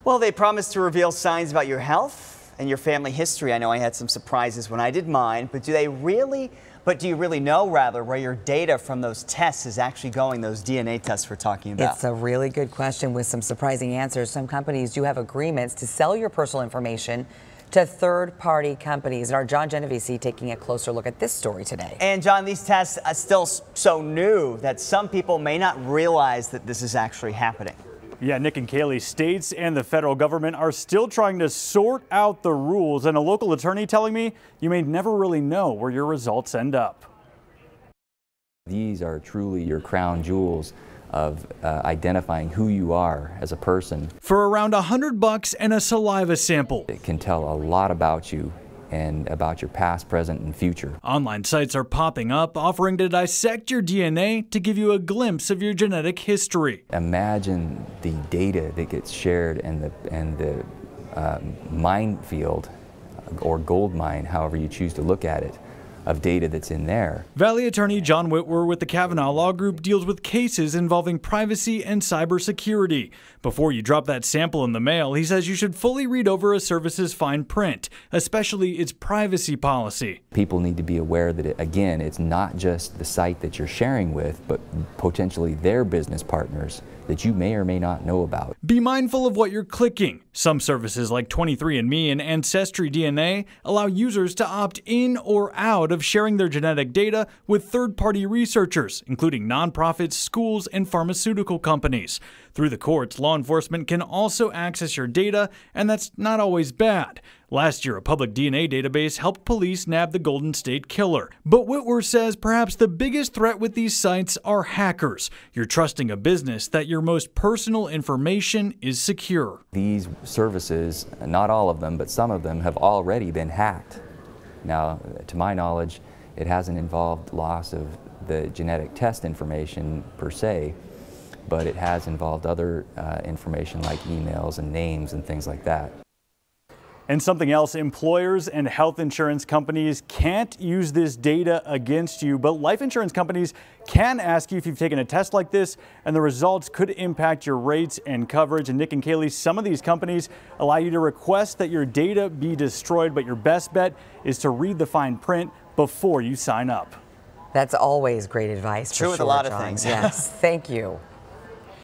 Well, they promised to reveal signs about your health and your family history. I know I had some surprises when I did mine, but do you really know where your data from those tests is actually going, those DNA tests we're talking about? It's a really good question with some surprising answers. Some companies do have agreements to sell your personal information to third-party companies. And our John Genovese taking a closer look at this story today. And John, these tests are still so new that some people may not realize that this is actually happening. Yeah, Nick and Kaylee, states and the federal government are still trying to sort out the rules, and a local attorney telling me you may never really know where your results end up. These are truly your crown jewels of identifying who you are as a person. For around $100 and a saliva sample. It can tell a lot about you and about your past, present, and future. Online sites are popping up offering to dissect your DNA to give you a glimpse of your genetic history. Imagine the data that gets shared and the minefield or gold mine, however you choose to look at it, of data that's in there. Valley attorney John Whitwer with the Kavanaugh Law Group deals with cases involving privacy and cybersecurity. Before you drop that sample in the mail, he says you should fully read over a service's fine print, especially its privacy policy. People need to be aware that, again, it's not just the site that you're sharing with, but potentially their business partners that you may or may not know about. Be mindful of what you're clicking. Some services like 23andMe and Ancestry DNA allow users to opt in or out of sharing their genetic data with third-party researchers, including nonprofits, schools, and pharmaceutical companies. Through the courts, law enforcement can also access your data, and that's not always bad. Last year, a public DNA database helped police nab the Golden State Killer. But Whitwer says perhaps the biggest threat with these sites are hackers. You're trusting a business that your most personal information is secure. These services, not all of them, but some of them have already been hacked. Now, to my knowledge, it hasn't involved loss of the genetic test information per se, but it has involved other information like emails and names and things like that. And something else, employers and health insurance companies can't use this data against you, but life insurance companies can ask you if you've taken a test like this, and the results could impact your rates and coverage. And Nick and Kaylee, some of these companies allow you to request that your data be destroyed, but your best bet is to read the fine print before you sign up. That's always great advice. True with a lot of things. Yes, thank you.